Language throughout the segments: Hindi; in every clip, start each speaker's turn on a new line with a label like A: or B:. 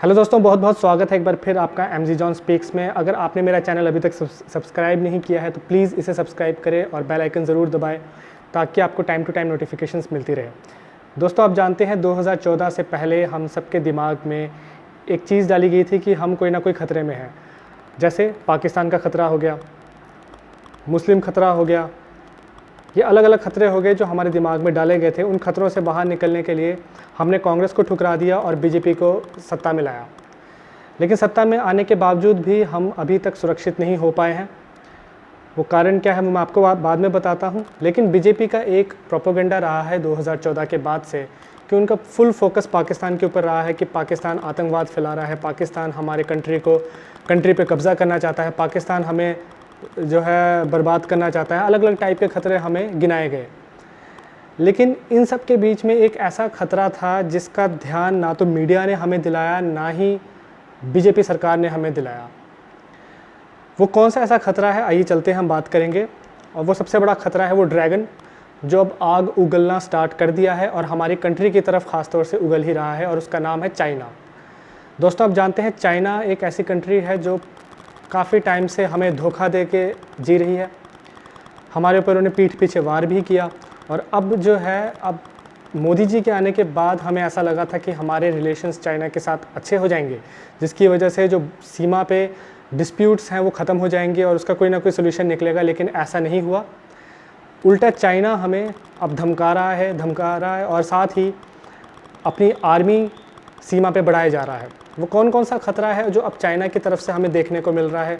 A: हेलो दोस्तों, बहुत बहुत स्वागत है एक बार फिर आपका एमजी जॉन स्पीक्स में। अगर आपने मेरा चैनल अभी तक सब्सक्राइब नहीं किया है तो प्लीज़ इसे सब्सक्राइब करें और बेल आइकन ज़रूर दबाएं ताकि आपको टाइम टू टाइम नोटिफिकेशंस मिलती रहे। दोस्तों, आप जानते हैं 2014 से पहले हम सबके दिमाग में एक चीज़ डाली गई थी कि हम कोई ना कोई ख़तरे में हैं। जैसे पाकिस्तान का ख़तरा हो गया, मुस्लिम ख़तरा हो गया, ये अलग अलग खतरे हो गए जो हमारे दिमाग में डाले गए थे। उन खतरों से बाहर निकलने के लिए हमने कांग्रेस को ठुकरा दिया और बीजेपी को सत्ता में लाया। लेकिन सत्ता में आने के बावजूद भी हम अभी तक सुरक्षित नहीं हो पाए हैं। वो कारण क्या है वो मैं आपको बाद में बताता हूँ। लेकिन बीजेपी का एक प्रोपेगेंडा रहा है 2014 के बाद से कि उनका फुल फोकस पाकिस्तान के ऊपर रहा है कि पाकिस्तान आतंकवाद फैला रहा है, पाकिस्तान हमारे कंट्री पे कब्ज़ा करना चाहता है, पाकिस्तान हमें जो है बर्बाद करना चाहता है। अलग अलग टाइप के ख़तरे हमें गिनाए गए। लेकिन इन सब के बीच में एक ऐसा ख़तरा था जिसका ध्यान ना तो मीडिया ने हमें दिलाया, ना ही बीजेपी सरकार ने हमें दिलाया। वो कौन सा ऐसा ख़तरा है, आइए चलते हैं हम बात करेंगे। और वो सबसे बड़ा ख़तरा है वो ड्रैगन, जो अब आग उगलना स्टार्ट कर दिया है और हमारी कंट्री की तरफ ख़ास तौर से उगल ही रहा है, और उसका नाम है चाइना। दोस्तों, आप जानते हैं चाइना एक ऐसी कंट्री है जो काफ़ी टाइम से हमें धोखा दे के जी रही है। हमारे ऊपर उन्हें पीठ पीछे वार भी किया, और अब जो है अब मोदी जी के आने के बाद हमें ऐसा लगा था कि हमारे रिलेशंस चाइना के साथ अच्छे हो जाएंगे, जिसकी वजह से जो सीमा पे डिस्प्यूट्स हैं वो ख़त्म हो जाएंगे और उसका कोई ना कोई सोल्यूशन निकलेगा। लेकिन ऐसा नहीं हुआ। उल्टा चाइना हमें अब धमका रहा है और साथ ही अपनी आर्मी सीमा पे बढ़ाया जा रहा है। वो कौन कौन सा ख़तरा है जो अब चाइना की तरफ से हमें देखने को मिल रहा है,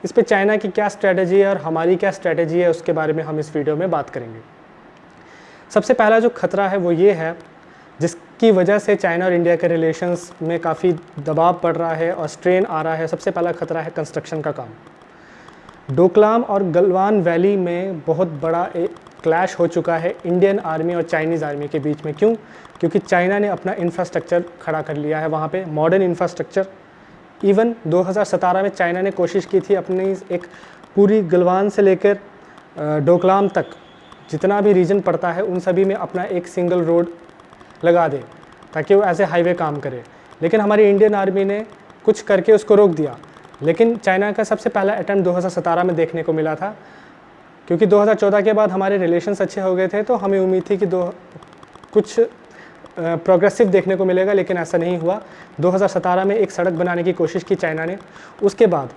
A: इस पे चाइना की क्या स्ट्रैटेजी है और हमारी क्या स्ट्रैटेजी है, उसके बारे में हम इस वीडियो में बात करेंगे। सबसे पहला जो ख़तरा है वो ये है, जिसकी वजह से चाइना और इंडिया के रिलेशंस में काफ़ी दबाव पड़ रहा है और स्ट्रेन आ रहा है। सबसे पहला ख़तरा है कंस्ट्रक्शन का काम। डोकलाम और गलवान वैली में बहुत बड़ा एक क्लैश हो चुका है इंडियन आर्मी और चाइनीज़ आर्मी के बीच में। क्यों? क्योंकि चाइना ने अपना इंफ्रास्ट्रक्चर खड़ा कर लिया है वहाँ पे, मॉडर्न इंफ्रास्ट्रक्चर। इवन 2017 में चाइना ने कोशिश की थी अपनी एक पूरी गलवान से लेकर डोकलाम तक जितना भी रीजन पड़ता है उन सभी में अपना एक सिंगल रोड लगा दे ताकि वो ऐसे हाईवे काम करे। लेकिन हमारी इंडियन आर्मी ने कुछ करके उसको रोक दिया। लेकिन चाइना का सबसे पहला अटैम्प्ट 2017 में देखने को मिला था, क्योंकि 2014 के बाद हमारे रिलेशंस अच्छे हो गए थे तो हमें उम्मीद थी कि कुछ प्रोग्रेसिव देखने को मिलेगा, लेकिन ऐसा नहीं हुआ। 2017 में एक सड़क बनाने की कोशिश की चाइना ने। उसके बाद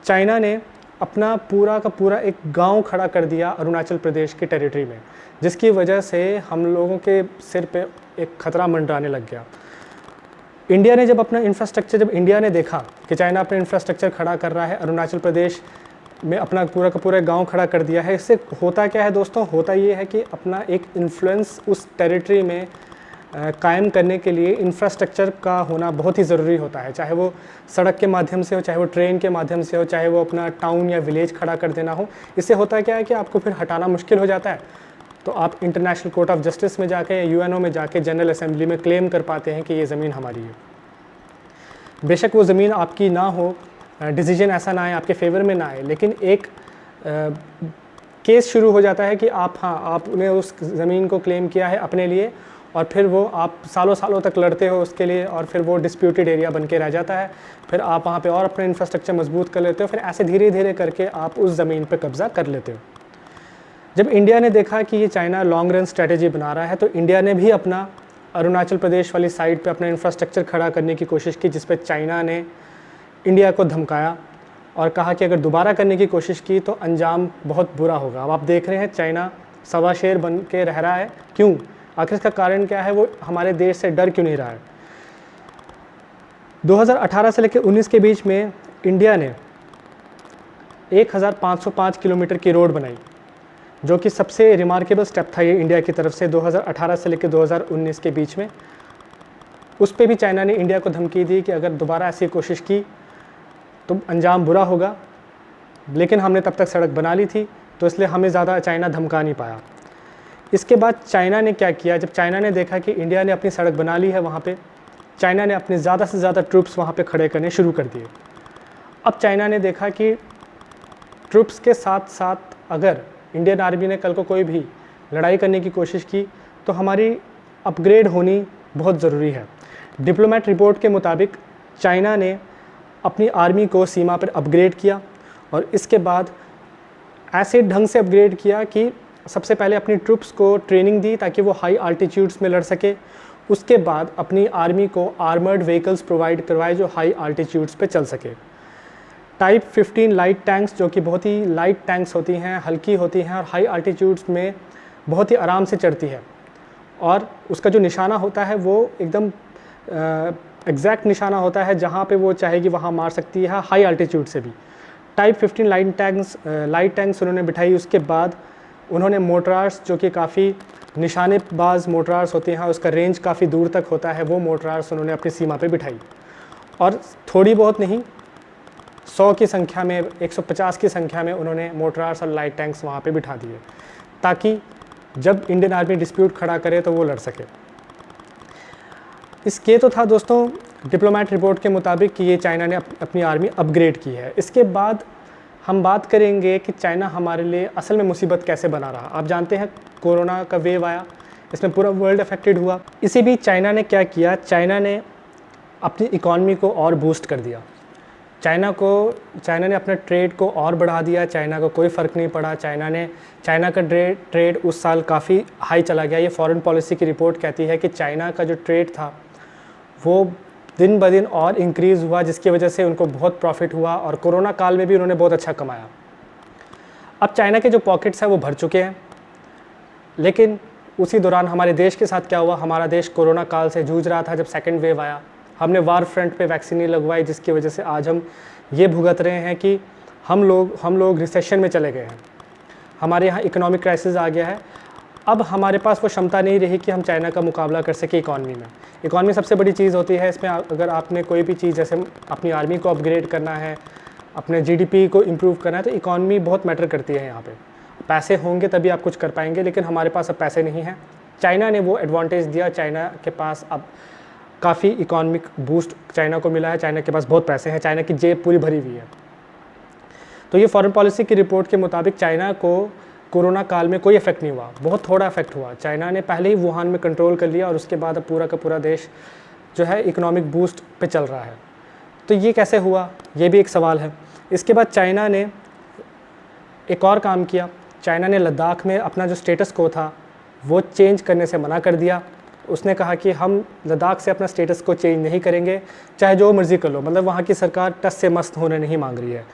A: चाइना ने अपना पूरा का पूरा एक गांव खड़ा कर दिया अरुणाचल प्रदेश की टेरिटरी में, जिसकी वजह से हम लोगों के सिर पे एक ख़तरा मंडराने लग गया। इंडिया ने जब इंडिया ने देखा कि चाइना अपना इंफ्रास्ट्रक्चर खड़ा कर रहा है, अरुणाचल प्रदेश में अपना पूरा का पूरा गांव खड़ा कर दिया है, इससे होता क्या है दोस्तों? होता ये है कि अपना एक इन्फ्लुएंस उस टेरिटरी में कायम करने के लिए इंफ्रास्ट्रक्चर का होना बहुत ही ज़रूरी होता है। चाहे वो सड़क के माध्यम से हो, चाहे वो ट्रेन के माध्यम से हो, चाहे वो अपना टाउन या विलेज खड़ा कर देना हो। इससे होता क्या है कि आपको फिर हटाना मुश्किल हो जाता है। तो आप इंटरनेशनल कोर्ट ऑफ जस्टिस में जाके या यूएनओ में जाके जनरल असेंबली में क्लेम कर पाते हैं कि ये ज़मीन हमारी है। बेशक वो ज़मीन आपकी ना हो, डिसीजन ऐसा ना आए, आपके फेवर में ना आए, लेकिन एक केस शुरू हो जाता है कि आपने उस ज़मीन को क्लेम किया है अपने लिए, और फिर वो आप सालों सालों तक लड़ते हो उसके लिए, और फिर वो डिस्प्यूटेड एरिया बन के रह जाता है। फिर आप वहाँ पे और अपना इंफ्रास्ट्रक्चर मजबूत कर लेते हो, फिर ऐसे धीरे धीरे करके आप उस ज़मीन पे कब्ज़ा कर लेते हो। जब इंडिया ने देखा कि ये चाइना लॉन्ग रन स्ट्रैटेजी बना रहा है, तो इंडिया ने भी अपना अरुणाचल प्रदेश वाली साइड पे अपना इंफ्रास्ट्रक्चर खड़ा करने की कोशिश की, जिस पे चाइना ने इंडिया को धमकाया और कहा कि अगर दोबारा करने की कोशिश की तो अंजाम बहुत बुरा होगा। अब आप देख रहे हैं चाइना सवा शेर बन के रह रहा है। क्यों? आखिर इसका कारण क्या है? वो हमारे देश से डर क्यों नहीं रहा है? 2018 से लेकर 19 के बीच में इंडिया ने 1505 किलोमीटर की रोड बनाई, जो कि सबसे रिमार्केबल स्टेप था ये इंडिया की तरफ से 2018 से लेकर 2019 के बीच में। उस पे भी चाइना ने इंडिया को धमकी दी कि अगर दोबारा ऐसी कोशिश की तो अंजाम बुरा होगा। लेकिन हमने तब तक सड़क बना ली थी, तो इसलिए हमें ज़्यादा चाइना धमका नहीं पाया। इसके बाद चाइना ने क्या किया? जब चाइना ने देखा कि इंडिया ने अपनी सड़क बना ली है वहाँ पे, चाइना ने अपने ज़्यादा से ज़्यादा ट्रूप्स वहाँ पे खड़े करने शुरू कर दिए। अब चाइना ने देखा कि ट्रूप्स के साथ साथ अगर इंडियन आर्मी ने कल को कोई भी लड़ाई करने की कोशिश की तो हमारी अपग्रेड होनी बहुत ज़रूरी है। डिप्लोमेट रिपोर्ट के मुताबिक चाइना ने अपनी आर्मी को सीमा पर अपग्रेड किया और इसके बाद ऐसे ढंग से अपग्रेड किया कि सबसे पहले अपनी ट्रूप्स को ट्रेनिंग दी ताकि वो हाई आल्टीट्यूड्स में लड़ सके। उसके बाद अपनी आर्मी को आर्मर्ड व्हीकल्स प्रोवाइड करवाए जो हाई आल्टीट्यूड्स पे चल सके। टाइप 15 लाइट टैंक्स जो कि बहुत ही लाइट टैंक्स होती हैं, हल्की होती हैं और हाई आल्टीट्यूड्स में बहुत ही आराम से चढ़ती है और उसका जो निशाना होता है वो एकदम एग्जैक्ट निशाना होता है, जहाँ पे वो चाहेगी वहाँ मार सकती है हाई आल्टीट्यूड से भी। टाइप 15 लाइट टैंक्स उन्होंने बिठाई। उसके बाद उन्होंने मोटरार्स जो कि काफ़ी निशानेबाज मोटरार्स होते हैं, उसका रेंज काफ़ी दूर तक होता है, वो मोटरार्स उन्होंने अपनी सीमा पे बिठाई और थोड़ी बहुत नहीं 100 की संख्या में, 150 की संख्या में उन्होंने मोटरार्स और लाइट टैंक्स वहाँ पे बिठा दिए ताकि जब इंडियन आर्मी डिस्प्यूट खड़ा करे तो वो लड़ सके। इसके तो था दोस्तों डिप्लोमेट रिपोर्ट के मुताबिक कि ये चाइना ने अपनी आर्मी अपग्रेड की है। इसके बाद हम बात करेंगे कि चाइना हमारे लिए असल में मुसीबत कैसे बना रहा। आप जानते हैं कोरोना का वेव आया, इसमें पूरा वर्ल्ड अफेक्टेड हुआ। इसी बीच चाइना ने क्या किया, चाइना ने अपनी इकॉनमी को और बूस्ट कर दिया। चाइना ने अपना ट्रेड को और बढ़ा दिया। चाइना को कोई फ़र्क नहीं पड़ा। चाइना का ट्रेड उस साल काफ़ी हाई चला गया। ये फॉरेन पॉलिसी की रिपोर्ट कहती है कि चाइना का जो ट्रेड था वो दिन ब दिन और इंक्रीज़ हुआ, जिसकी वजह से उनको बहुत प्रॉफिट हुआ और कोरोना काल में भी उन्होंने बहुत अच्छा कमाया। अब चाइना के जो पॉकेट्स हैं वो भर चुके हैं, लेकिन उसी दौरान हमारे देश के साथ क्या हुआ, हमारा देश कोरोना काल से जूझ रहा था। जब सेकेंड वेव आया, हमने वार फ्रंट पे वैक्सीन नहीं लगवाई, जिसकी वजह से आज हम ये भुगत रहे हैं कि हम लोग रिसेशन में चले गए हैं। हमारे यहाँ इकोनॉमिक क्राइसिस आ गया है। अब हमारे पास वो क्षमता नहीं रही कि हम चाइना का मुकाबला कर सके इकॉनमी में। इकॉनमी सबसे बड़ी चीज़ होती है। इसमें अगर आपने कोई भी चीज़ जैसे अपनी आर्मी को अपग्रेड करना है, अपने जीडीपी को इम्प्रूव करना है, तो इकॉनमी बहुत मैटर करती है। यहाँ पे पैसे होंगे तभी आप कुछ कर पाएंगे, लेकिन हमारे पास अब पैसे नहीं हैं। चाइना ने वो एडवांटेज दिया। चाइना के पास अब काफ़ी इकॉनमिक बूस्ट चाइना को मिला है। चाइना के पास बहुत पैसे हैं, चाइना की जेब पूरी भरी हुई है। तो ये फॉरेन पॉलिसी की रिपोर्ट के मुताबिक चाइना को कोरोना काल में कोई इफेक्ट नहीं हुआ, बहुत थोड़ा इफेक्ट हुआ। चाइना ने पहले ही वुहान में कंट्रोल कर लिया और उसके बाद अब पूरा का पूरा देश जो है इकोनॉमिक बूस्ट पे चल रहा है। तो ये कैसे हुआ, ये भी एक सवाल है। इसके बाद चाइना ने एक और काम किया। चाइना ने लद्दाख में अपना जो स्टेटस को था वो चेंज करने से मना कर दिया। उसने कहा कि हम लद्दाख से अपना स्टेटस को चेंज नहीं करेंगे, चाहे जो मर्ज़ी कर लो। मतलब वहाँ की सरकार टस से मस्त होने नहीं मांग रही है।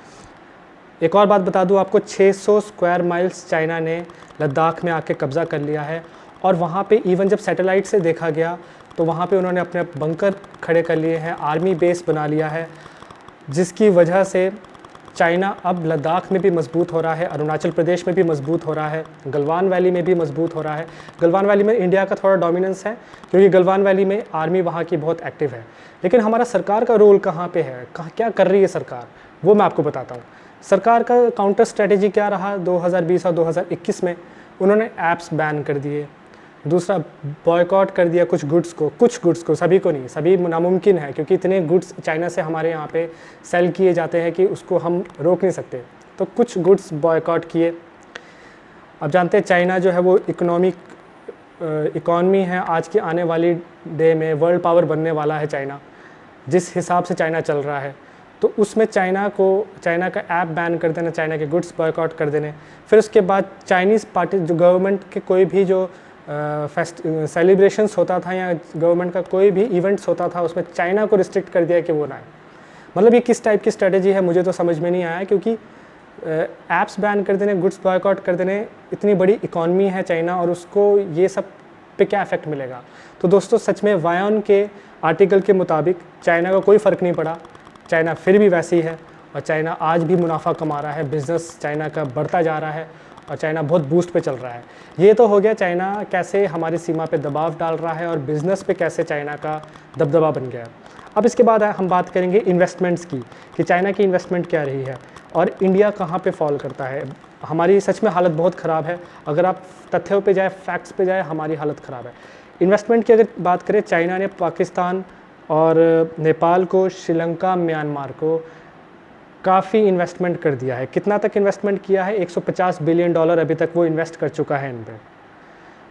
A: एक और बात बता दूं आपको, 600 स्क्वायर माइल्स चाइना ने लद्दाख में आके कब्ज़ा कर लिया है और वहाँ पे इवन जब सैटेलाइट से देखा गया तो वहाँ पे उन्होंने अपने बंकर खड़े कर लिए हैं, आर्मी बेस बना लिया है, जिसकी वजह से चाइना अब लद्दाख में भी मजबूत हो रहा है, अरुणाचल प्रदेश में भी मजबूत हो रहा है, गलवान वैली में भी मजबूत हो रहा है। गलवान वैली में इंडिया का थोड़ा डोमिनेंस है क्योंकि गलवान वैली में आर्मी वहाँ की बहुत एक्टिव है। लेकिन हमारा सरकार का रोल कहाँ पे है, क्या कर रही है सरकार, वो मैं आपको बताता हूँ। सरकार का काउंटर स्ट्रेटेजी क्या रहा 2020 और 2021 में, उन्होंने ऐप्स बैन कर दिए। दूसरा, बॉयकॉट कर दिया कुछ गुड्स को, सभी को नहीं, सभी नामुमकिन है क्योंकि इतने गुड्स चाइना से हमारे यहाँ पे सेल किए जाते हैं कि उसको हम रोक नहीं सकते। तो कुछ गुड्स बॉयकॉट किए। अब जानते हैं चाइना जो है वो इकॉनमी है, आज की आने वाली डे में वर्ल्ड पावर बनने वाला है चाइना, जिस हिसाब से चाइना चल रहा है। तो उसमें चाइना का ऐप बैन कर देना, चाइना के गुड्स बॉयकॉट कर देने, फिर उसके बाद चाइनीज़ पार्टी जो गवर्नमेंट के कोई भी जो सेलिब्रेशंस होता था या गवर्नमेंट का कोई भी इवेंट्स होता था उसमें चाइना को रिस्ट्रिक्ट कर दिया कि वो ना आए। मतलब ये किस टाइप की स्ट्रेटेजी है मुझे तो समझ में नहीं आया, क्योंकि ऐप्स बैन कर देने, गुड्स बॉयकॉट कर देने, इतनी बड़ी इकॉनमी है चाइना और उसको ये सब पे क्या इफेक्ट मिलेगा। तो दोस्तों सच में वायोन के आर्टिकल के मुताबिक चाइना का कोई फ़र्क नहीं पड़ा, चाइना फिर भी वैसी है और चाइना आज भी मुनाफा कमा रहा है, बिज़नेस चाइना का बढ़ता जा रहा है और चाइना बहुत बूस्ट पे चल रहा है। ये तो हो गया चाइना कैसे हमारी सीमा पे दबाव डाल रहा है और बिज़नेस पे कैसे चाइना का दबदबा बन गया है। अब इसके बाद हम बात करेंगे इन्वेस्टमेंट्स की, कि चाइना की इन्वेस्टमेंट क्या रही है और इंडिया कहाँ पे फॉल करता है। हमारी सच में हालत बहुत ख़राब है, अगर आप तथ्यों पे जाए, फैक्ट्स पे जाए, हमारी हालत ख़राब है। इन्वेस्टमेंट की अगर बात करें, चाइना ने पाकिस्तान और नेपाल को, श्रीलंका, म्यांमार को काफ़ी इन्वेस्टमेंट कर दिया है। कितना तक इन्वेस्टमेंट किया है, $150 बिलियन अभी तक वो इन्वेस्ट कर चुका है इन पर।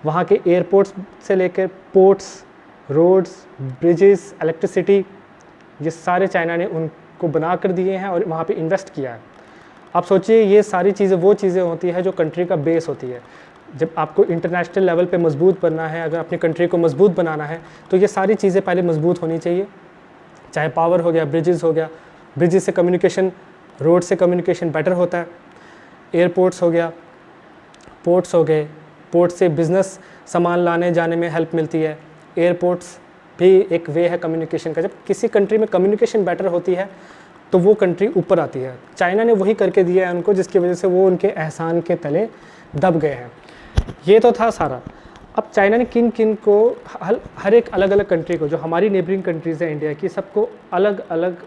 A: वहाँ के एयरपोर्ट्स से लेकर पोर्ट्स, रोड्स, ब्रिजेस, इलेक्ट्रिसिटी, ये सारे चाइना ने उनको बना कर दिए हैं और वहाँ पे इन्वेस्ट किया है। आप सोचिए ये सारी चीज़ें वो चीज़ें होती है जो कंट्री का बेस होती है। जब आपको इंटरनेशनल लेवल पे मजबूत बनना है, अगर अपनी कंट्री को मजबूत बनाना है तो ये सारी चीज़ें पहले मजबूत होनी चाहिए। चाहे पावर हो गया, ब्रिजेस हो गया, ब्रिजेस से कम्युनिकेशन, रोड से कम्युनिकेशन बेटर होता है, एयरपोर्ट्स हो गया, पोर्ट्स हो गए, पोर्ट से बिज़नेस सामान लाने जाने में हेल्प मिलती है। एयरपोर्ट्स भी एक वे है कम्युनिकेशन का। जब किसी कंट्री में कम्युनिकेशन बेटर होती है तो वो कंट्री ऊपर आती है। चाइना ने वही करके दिया है उनको, जिसकी वजह से वो उनके एहसान के तले दब गए हैं। ये तो था सारा। अब चाइना ने किन किन को, हर एक अलग अलग कंट्री को, जो हमारी नेबरिंग कंट्रीज़ है इंडिया की, सबको अलग अलग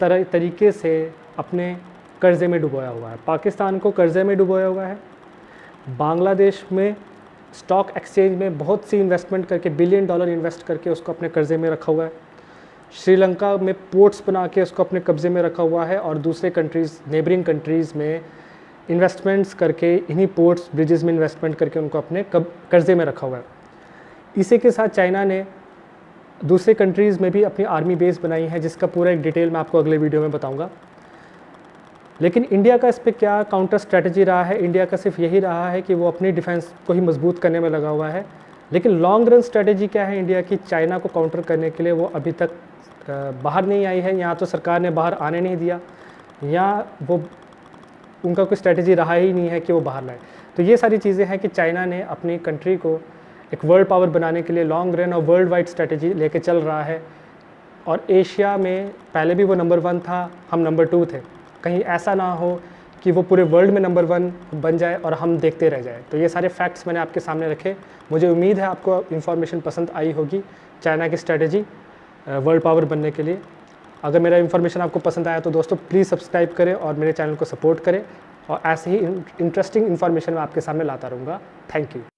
A: तरीके से अपने कर्ज़े में डुबोया हुआ है। पाकिस्तान को कर्ज़े में डुबोया हुआ है, बांग्लादेश में स्टॉक एक्सचेंज में बहुत सी इन्वेस्टमेंट करके $1 बिलियन इन्वेस्ट करके उसको अपने कर्ज़े में रखा हुआ है, श्रीलंका में पोर्ट्स बना के उसको अपने कब्ज़े में रखा हुआ है, और दूसरे कंट्रीज़, नेबरिंग कंट्रीज़ में इन्वेस्टमेंट्स करके, इन्हीं पोर्ट्स ब्रिजेस में इन्वेस्टमेंट करके उनको अपने कर्ज़े में रखा हुआ है। इसी के साथ चाइना ने दूसरे कंट्रीज़ में भी अपनी आर्मी बेस बनाई है, जिसका पूरा एक डिटेल मैं आपको अगले वीडियो में बताऊंगा। लेकिन इंडिया का इस पर क्या काउंटर स्ट्रेटजी रहा है? इंडिया का सिर्फ यही रहा है कि वो अपनी डिफेंस को ही मजबूत करने में लगा हुआ है। लेकिन लॉन्ग रन स्ट्रेटजी क्या है इंडिया की चाइना को काउंटर करने के लिए? वो अभी तक बाहर नहीं आई है। यहाँ तो सरकार ने बाहर आने नहीं दिया, या वो उनका कोई स्ट्रेटजी रहा ही नहीं है कि वो बाहर लाए। तो ये सारी चीज़ें हैं कि चाइना ने अपनी कंट्री को एक वर्ल्ड पावर बनाने के लिए लॉन्ग रन और वर्ल्ड वाइड स्ट्रेटजी लेके चल रहा है। और एशिया में पहले भी वो नंबर 1 था, हम नंबर 2 थे। कहीं ऐसा ना हो कि वो पूरे वर्ल्ड में नंबर 1 बन जाए और हम देखते रह जाए। तो ये सारे फैक्ट्स मैंने आपके सामने रखे। मुझे उम्मीद है आपको इन्फॉर्मेशन पसंद आई होगी चाइना की स्ट्रेटजी वर्ल्ड पावर बनने के लिए। अगर मेरा इन्फॉर्मेशन आपको पसंद आया तो दोस्तों प्लीज़ सब्सक्राइब करें और मेरे चैनल को सपोर्ट करें, और ऐसे ही इंटरेस्टिंग इन्फॉर्मेशन मैं आपके सामने लाता रहूँगा। Thank you.